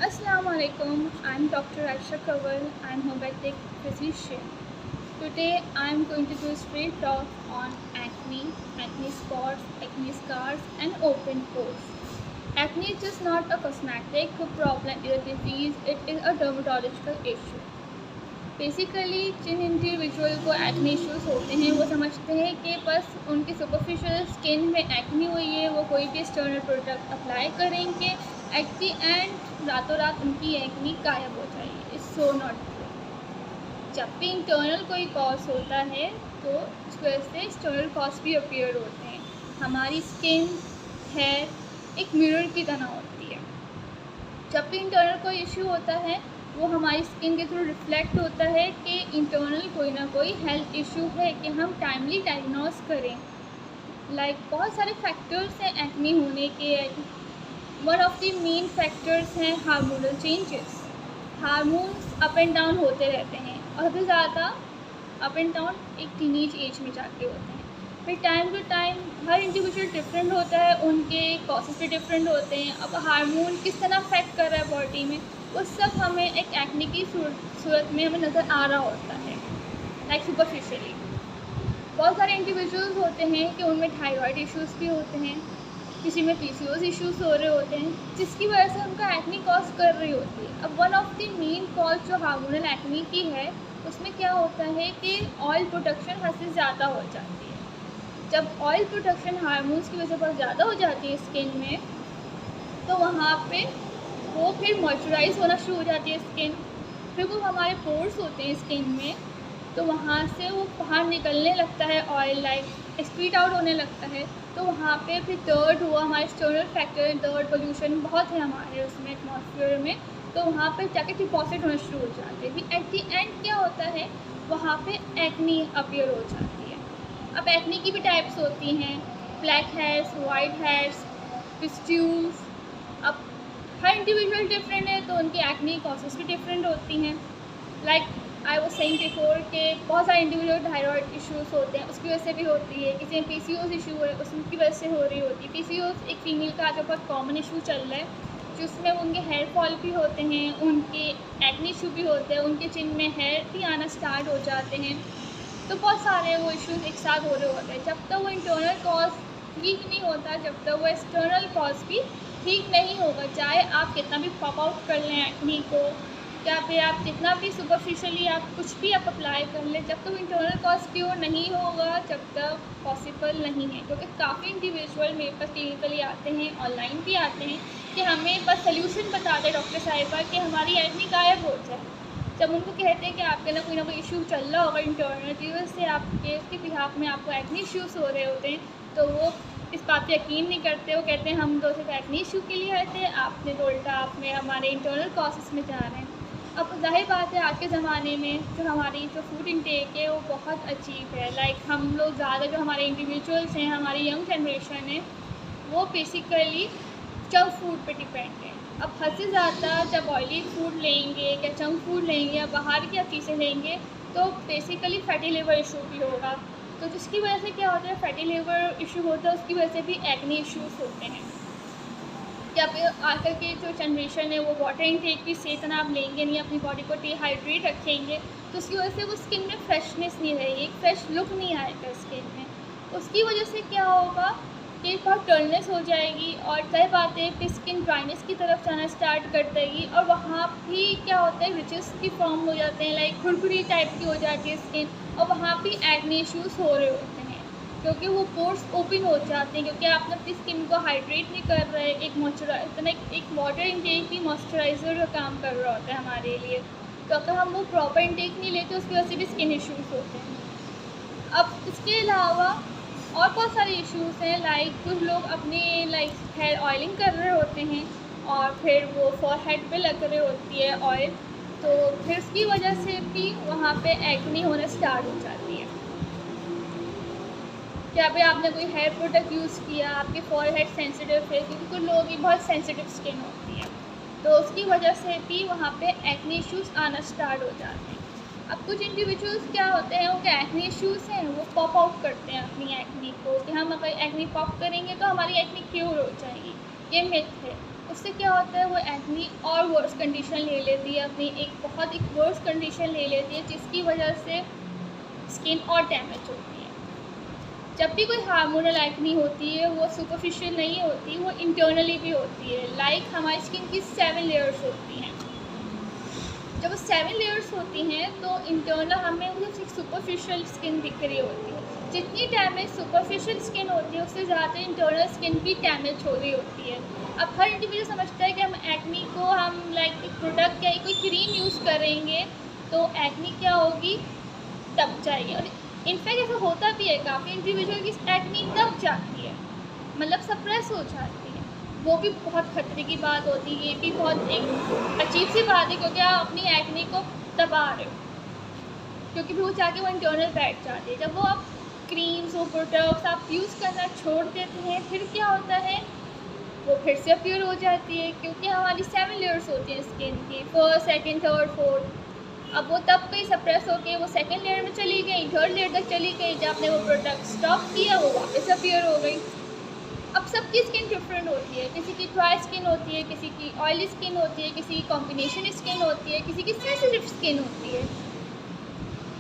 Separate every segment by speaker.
Speaker 1: Assalamualaikum. I'm Dr. Aisha Kawal. I'm homeopathic physician. Today I'm going to do a straight talk on acne, acne spots, acne scars, and open pores. Acne is just not a cosmetic problem or a disease, it is a dermatological issue. Basically जिन individual को acne issues होते हैं वो समझते हैं कि बस उनकी सुपरफिशियल स्किन में एक्ने हुई है, वो कोई भी एक्सटर्नल प्रोडक्ट अप्लाई करेंगे, एट दी एंड रातों रात उनकी एक्ने गायब हो जाएगी। It's so not true. जब भी इंटरनल कोई कॉज होता है तो उस वजह से एक्सटर्नल कॉज भी अपीयर होते हैं। हमारी स्किन हेयर एक मिरर की तरह होती है। जब भी इंटरनल कोई इश्यू होता है वो हमारी स्किन के थ्रू रिफ्लेक्ट होता है कि इंटरनल कोई ना कोई हेल्थ इशू है, कि हम टाइमली डायग्नोस करें। बहुत सारे फैक्टर्स हैं एक्ने होने के। One of the main factors हैं hormonal changes. Hormones up and down होते रहते हैं और सबसे ज़्यादा अप एंड डाउन एक टीनेज एज में जाके होते हैं। फिर टाइम टू टाइम हर इंडिविजुअल डिफरेंट होता है, उनके कॉसेस भी डिफरेंट होते हैं। अब हार्मोन किस तरह अफेक्ट कर रहा है बॉडी में, वो सब हमें एक एक्ने की सूरत में हमें नज़र आ रहा होता है, सुपरफिशियली। बहुत सारे इंडिविजुअल्स होते हैं कि उनमें थायराइड इश्यूज़ भी होते हैं, किसी में पीसीओएस इश्यूज़ हो रहे होते हैं, जिसकी वजह से उनका एक्ने कॉज कर रही होती है। अब one of the main cause जो हार्मोनल एक्ने की है उसमें क्या होता है कि ऑयल प्रोडक्शन हद से ज़्यादा हो जाती है। जब ऑयल प्रोडक्शन हार्मोन्स की वजह से बहुत ज़्यादा हो जाती है स्किन में, तो वहाँ पे वो फिर मॉइस्चराइज होना शुरू हो जाती है स्किन। फिर वो हमारे पोर्स होते हैं स्किन में, तो वहाँ से वो बाहर निकलने लगता है ऑयल, एक्सक्रीट आउट होने लगता है। तो वहाँ पे फिर डर्ट हुआ, हमारे एक्सटर्नल फैक्टर डर्ट पोल्यूशन बहुत है हमारे उसमें एटमॉस्फेयर में, तो वहाँ पे जाके डिपॉजिट होना शुरू हो जाते हैं। फिर एट दी एंड क्या होता है, वहाँ पे एक्ने अपीयर हो जाती है। अब एक्ने की भी टाइप्स होती हैं, ब्लैक हेयर्स, वाइट हेयर्स, पिस्ट्यूल्स। अब हर इंडिविजुअल डिफरेंट है तो उनकी एक्ने कॉजेस भी डिफरेंट होती हैं। आई वाज सेइंग बिफोर के बहुत सारे इंडिविजुअल थायराइड इश्यूज़ होते हैं, उसकी वजह से भी होती है। किसी में पीसीओएस इशू है उसकी वजह से हो रही होती है। पीसीओएस एक फीमेल का जो बहुत कॉमन इशू चल रहा है, जिसमें उनके हेयर फॉल भी होते हैं, उनके एक्ने इशू भी होते हैं, उनके चिन में हेयर भी आना स्टार्ट हो जाते हैं। तो बहुत सारे वो इश्यूज़ एक साथ हो रहे होते हैं। जब तक वो इंटरनल कॉज ठीक नहीं होता, जब तक वो एक्सटर्नल कॉज भी ठीक नहीं होगा, चाहे आप कितना भी पॉप आउट कर लें एक्ने को, क्या पे आप जितना भी सुपरफिशियली आप कुछ भी आप अप्लाई कर लें, जब तक इंटरनल कॉज क्योर नहीं होगा जब तक पॉसिबल नहीं है। क्योंकि काफ़ी इंडिविजुअल मेरे पास क्लिनिकली आते हैं, ऑनलाइन भी आते हैं कि हमें बस सल्यूशन बता दें डॉक्टर साहिबा कि हमारी एक्ने गायब हो जाए। जब उनको कहते हैं कि आपके ना कोई इशू चल रहा होगा इंटरनल की वजह से, आपके उसके बिहाफ में आपको एक्ने इश्यूज़ हो रहे होते हैं, तो वो इस बात पे यकीन नहीं करते। वो कहते हैं हम तो सिर्फ एक्ने इशू के लिए आए थे, आपने तो उल्टा आपने हमारे इंटरनल कॉजेस में जा रहे हैं। अब जाहिर बात है आज के ज़माने में जो हमारी जो फूड इंटेक है वो बहुत अजीब है। हम लोग ज़्यादा जो हमारे इंडिविजुअल्स हैं, हमारी यंग जनरेशन है, वो बेसिकली जंक फूड पे डिपेंड है। अब हद से ज़्यादा जब ऑयली फूड लेंगे या जंक फूड लेंगे या बाहर की चीज़ें लेंगे तो बेसिकली फैटी लिवर इशू भी होगा। तो जिसकी वजह से क्या होता है, फैटी लिवर इशू होता है, उसकी वजह से भी एक्ने इश्यूज़ होते हैं। या फिर आजकल की जो जनरेशन है वो वाटर इनटेक भी सही तरह आप लेंगे नहीं, अपनी बॉडी को डिहाइड्रेट रखेंगे, तो उसकी वजह से वो स्किन में फ्रेशनेस नहीं रहेगी, एक फ्रेश लुक नहीं आएगा स्किन में। उसकी वजह से क्या होगा कि बहुत टर्ननेस हो जाएगी और कई बातें फिर स्किन ड्राइनेस की तरफ जाना स्टार्ट कर देगी। और वहाँ भी क्या होता है, रिचेस की फॉर्म हो जाते हैं, खुरखुरी टाइप की हो जाती है स्किन, और वहाँ भी एक्ने इश्यूज़ हो रहे होते हैं क्योंकि वो पोर्स ओपन हो जाते हैं, क्योंकि आपने अपनी स्किन को हाइड्रेट नहीं कर रहे। एक वाटर इंटेक भी मॉइस्चराइज़र का काम कर रहा होता है हमारे लिए, तो अगर हम वो प्रॉपर इंटेक नहीं लेते उसकी वजह से भी स्किन इश्यूज़ होते हैं। अब इसके अलावा और बहुत सारे इश्यूज़ हैं, कुछ लोग अपने हेयर ऑयलिंग कर रहे होते हैं और फिर वो फॉरहेड पे लग रही होती है ऑयल, तो फिर उसकी वजह से भी वहाँ पे एक्ने होना स्टार्ट हो जाती है। क्या भी आपने कोई हेयर प्रोडक्ट यूज़ किया, आपके फॉरहेड सेंसिटिव है, क्योंकि कुछ लोगों की बहुत सेंसिटिव स्किन होती है, तो उसकी वजह से भी वहाँ पे एक्ने इश्यूज़ आना स्टार्ट हो जाते हैं। अब कुछ इंडिविजुअल्स क्या होते हैं, उनके एक्ने इश्यूज़ हैं, वो पॉप आउट करते हैं अपनी एक्ने को कि हम अगर एक्ने पॉप करेंगे तो हमारी एक्ने क्योर हो जाएगी, ये मिथ है। उससे क्या होता है, वो एक्ने और वर्स कंडीशन ले लेती है, अपनी एक वर्स कंडीशन ले लेती है, जिसकी वजह से स्किन और डैमेज होती है। जब भी कोई हार्मोनल एक्ने होती है वो सुपरफिशियल नहीं होती, वो इंटरनली भी होती है। लाइक हमारी स्किन की 7 लेयर्स होती हैं। जब वो 7 लेयर्स होती हैं तो इंटरनल हमें वो सिर्फ सुपरफिशियल स्किन दिख रही होती है। जितनी डैमेज सुपरफिशियल स्किन होती है उससे ज़्यादा इंटरनल स्किन भी डैमेज हो रही होती है। अब हर इंडिविजुअल समझता है कि हम एक्ने को हम लाइक एक प्रोडक्ट या कोई क्रीम यूज़ करेंगे तो एक्ने क्या होगी, दब जाएगी। और इनफैक्ट ऐसा होता भी है, काफ़ी इंडिविजुअल की एक्ने दब जाती है, मतलब सप्रेस हो जाती है। वो भी बहुत खतरे की बात होती है, ये भी बहुत एक अजीब सी बात है, क्योंकि आप अपनी एक्ने को दबा रहे हो, क्योंकि फिर वो जाके वो इंटरनल बैठ जाती है। जब वो आप क्रीम्स और प्रोडक्ट्स आप यूज़ करना छोड़ देते हैं, फिर क्या होता है, वो फिर से अपीयर हो जाती है, क्योंकि हमारी 7 लेयर्स होती हैं स्किन की, फर्स्ट, सेकंड, थर्ड, फोर्थ। अब वो तब कहीं सप्रेस होके वो सेकंड लेयर में चली गई, थर्ड लेयर तक चली गई, जब आपने वो प्रोडक्ट स्टॉप किया वो वापस अपीयर हो गई। अब सबकी स्किन डिफरेंट होती है, किसी की ड्राई स्किन होती है, किसी की ऑयली स्किन होती है, किसी की कॉम्बिनेशन स्किन होती है, किसी की सेंसिटिव स्किन होती है।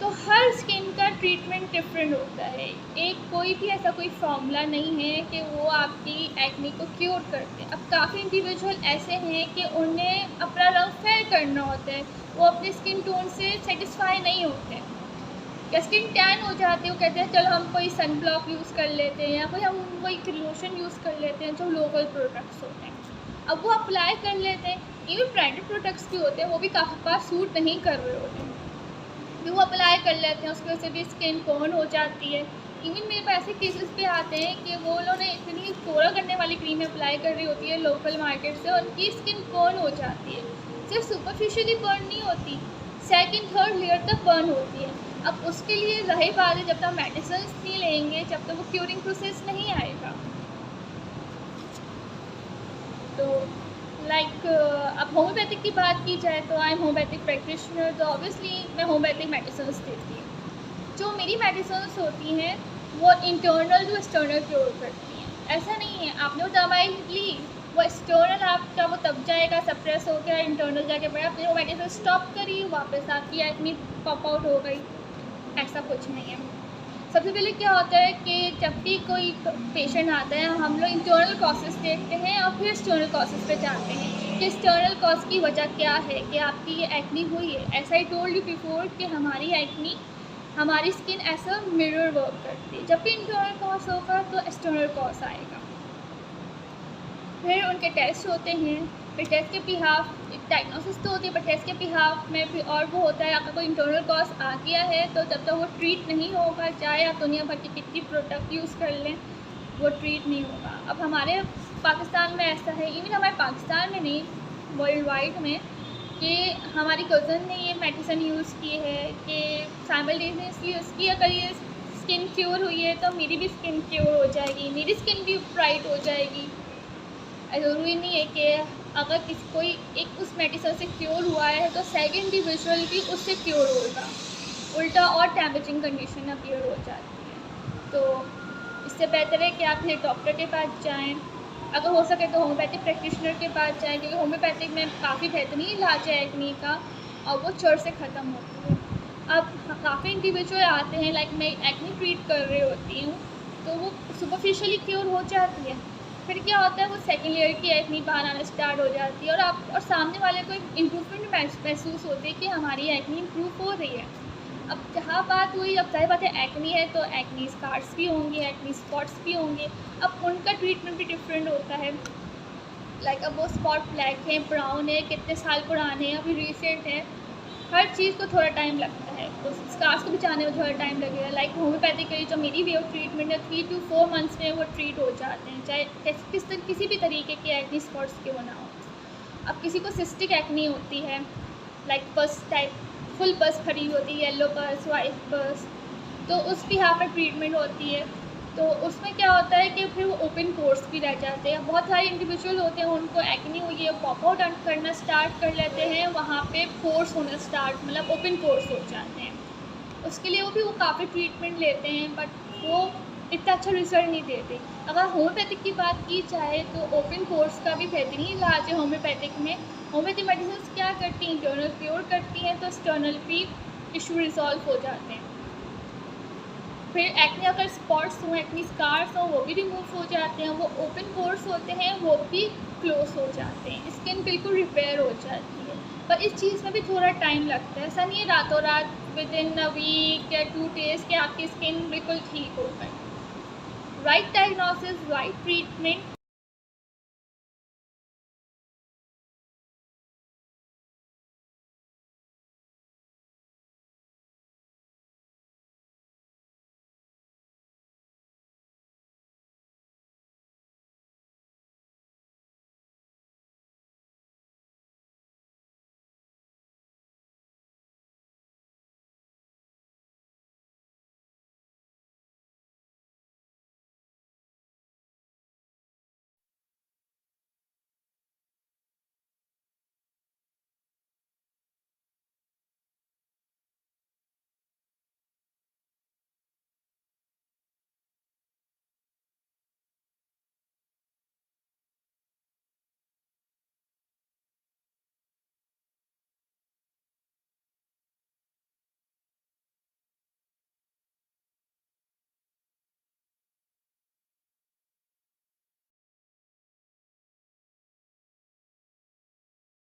Speaker 1: तो हर स्किन का ट्रीटमेंट डिफरेंट होता है। एक कोई भी ऐसा कोई फॉर्मूला नहीं है कि वो आपकी एक्ने को क्योर करते हैं। अब काफ़ी इंडिविजुअल ऐसे हैं कि उन्हें अपना रंग फेयर करना होता है, वो अपने स्किन टोन से सेटिस्फाई नहीं होते, या स्किन टैन हो जाती है, वो कहते हैं चलो हम कोई सन ब्लॉक यूज़ कर लेते हैं, या कोई हम कोई लोशन यूज़ कर लेते हैं जो लोकल प्रोडक्ट्स होते हैं। अब वो अप्लाई कर लेते हैं, इवन ब्रांडेड प्रोडक्ट्स भी होते हैं, वो भी काफ़ी बार सूट नहीं कर रहे होते हैं, भी वो अप्लाई कर लेते हैं, उसकी वजह से भी स्किन टोन हो जाती है। इवन मेरे पास ऐसे केसेस पे आते हैं कि वो लोगों ने इतनी गोरा करने वाली क्रीम अप्लाई कर रही होती है लोकल मार्केट से, और उनकी स्किन बर्न हो जाती है। सिर्फ सुपरफिशियली बर्न नहीं होती, सेकंड थर्ड लेयर तक बर्न होती है। अब उसके लिए रही बात है, जब तक मेडिसिन नहीं लेंगे, जब तक वो क्यूरिंग प्रोसेस नहीं आएगा। तो लाइक अब होम्योपैथिक की बात की जाए तो आई एम होम्योपैथिक प्रैक्टिशनर, तो ऑब्वियसली मैं होम्योपैथिक मेडिसिन देती हूँ। जो मेरी मेडिसिन होती हैं वो इंटरनल जो एक्सटर्नल क्योर करती हैं। ऐसा नहीं है आपने वो दवाई ली, वो एक्सटर्नल आपका वो तब जाएगा, सप्रेस हो गया, इंटरनल जाके बढ़ा, आपने वो मेडिसिन स्टॉप करी, वापस आपकी एक्ने पॉप आउट हो गई, ऐसा कुछ नहीं है। सबसे पहले क्या होता है कि जब भी कोई पेशेंट आता है हम लोग इंटरनल कॉजेस देखते हैं और फिर एक्सटर्नल कॉजेस पे जाते हैं कि एक्सटर्नल कॉज की वजह क्या है कि आपकी ये एक्नी हुई है। ऐसा ही टोल्ड यू बिफोर कि हमारी एक्नी, हमारी स्किन ऐसा मिरर वर्क करती है। जब भी इंटरनल कॉज होगा तो एक्सटर्नल कॉज आएगा। फिर उनके टेस्ट होते हैं, फिर टेस्ट के बिहाफ डायग्नोसिस तो होती है, पर टेस्ट के बिहाफ में भी और वो होता है आपका कोई इंटरनल कॉज आ गया है तो जब तक वो ट्रीट नहीं होगा, चाहे आप दुनिया भर की कितनी प्रोडक्ट यूज़ कर लें, वो ट्रीट नहीं होगा। अब हमारे पाकिस्तान में ऐसा है, इवन हमारे पाकिस्तान में नहीं वर्ल्ड वाइड में, कि हमारी कज़न ने ये मेडिसिन यूज़ की है कि साइमल्टेनियसली उसकी अगर ये स्किन क्योर हुई है तो मेरी भी स्किन क्योर हो जाएगी, मेरी स्किन भी ब्राइट हो जाएगी। ज़रूरी नहीं है कि अगर किसी कोई एक उस मेडिसिन से क्योर हुआ है तो सेकंड इंडिविजुअल भी उससे क्योर होगा, उल्टा और डैमेजिंग कंडीशन अपीयर हो जाती है। तो इससे बेहतर है कि आप फिर डॉक्टर के पास जाएं, अगर हो सके तो होम्योपैथिक प्रैक्टिशनर के पास जाएं, क्योंकि होम्योपैथिक में काफ़ी बेहतरीन इलाज है एक्ने का और वो चढ़ से ख़त्म होती है। अब काफ़ी इंडिविजुअल आते हैं, लाइक मैं एक्ने ट्रीट कर रही होती हूँ तो वो सुपरफिशियली क्योर हो जाती है, फिर क्या होता है वो सेकेंड लेयर की एक्ने बाहर आना स्टार्ट हो जाती है और सामने वाले को इम्प्रूवमेंट महसूस होती है कि हमारी एक्ने इम्प्रूव हो रही है। अब जहाँ बात हुई, अब जाहिर बात है एक्ने है तो एक्ने स्कार्स भी होंगे, एक्ने स्पॉट्स भी होंगे। अब उनका ट्रीटमेंट भी डिफरेंट होता है, लाइक अब वो स्पॉट ब्लैक है, ब्राउन है, कितने साल पुराने हैं, अभी रिसेंट है, हर चीज़ को थोड़ा टाइम लगता है, तो स्कार्स को बचाने में थोड़ा टाइम लगेगा। लाइक होम्योपैथिकली जो मेरी वे ऑफ ट्रीटमेंट है 3 to 4 मंथ्स में वो ट्रीट हो जाते हैं, चाहे किसी भी तरीके के एक्ने स्पॉट्स क्यों ना हो। अब किसी को सिस्टिक एक्ने होती है, लाइक पस टाइप, फुल पस भरी होती है, येलो पस, वाइट पस, तो उस भी यहाँ पर ट्रीटमेंट होती है। तो उसमें क्या होता है कि फिर वो ओपन पोर्स भी रह जाते हैं। बहुत सारे इंडिविजुअल होते हैं उनको एक्ने हुई है, पॉप आउट करना स्टार्ट कर लेते हैं, वहाँ पे पोर्स होना स्टार्ट, ओपन पोर्स हो जाते हैं। उसके लिए वो काफ़ी ट्रीटमेंट लेते हैं, बट वो इतना अच्छा रिजल्ट नहीं देते। अगर होम्योपैथिक की बात की जाए तो ओपन कोर्स का भी बेहतरीन इलाज है होम्योपैथिक में। होम्योपैथिक मेडिसिन क्या करती हैं, इंटरनल क्योर करती हैं, तो एक्सटर्नल भी इशू रिजॉल्व हो जाते हैं। फिर एक्ने अगर स्पॉट्स हों, एक्ने स्कार्स हों, वो भी रिमूव हो जाते हैं। वो ओपन पोर्स होते हैं, वो भी क्लोज हो जाते हैं, स्किन बिल्कुल रिपेयर हो जाती है। पर इस चीज़ में भी थोड़ा टाइम लगता है, ऐसा नहीं है रातों रात विद इन अ वीक या 2 डेज़ के आपकी स्किन बिल्कुल ठीक हो गई। Right diagnosis, right treatment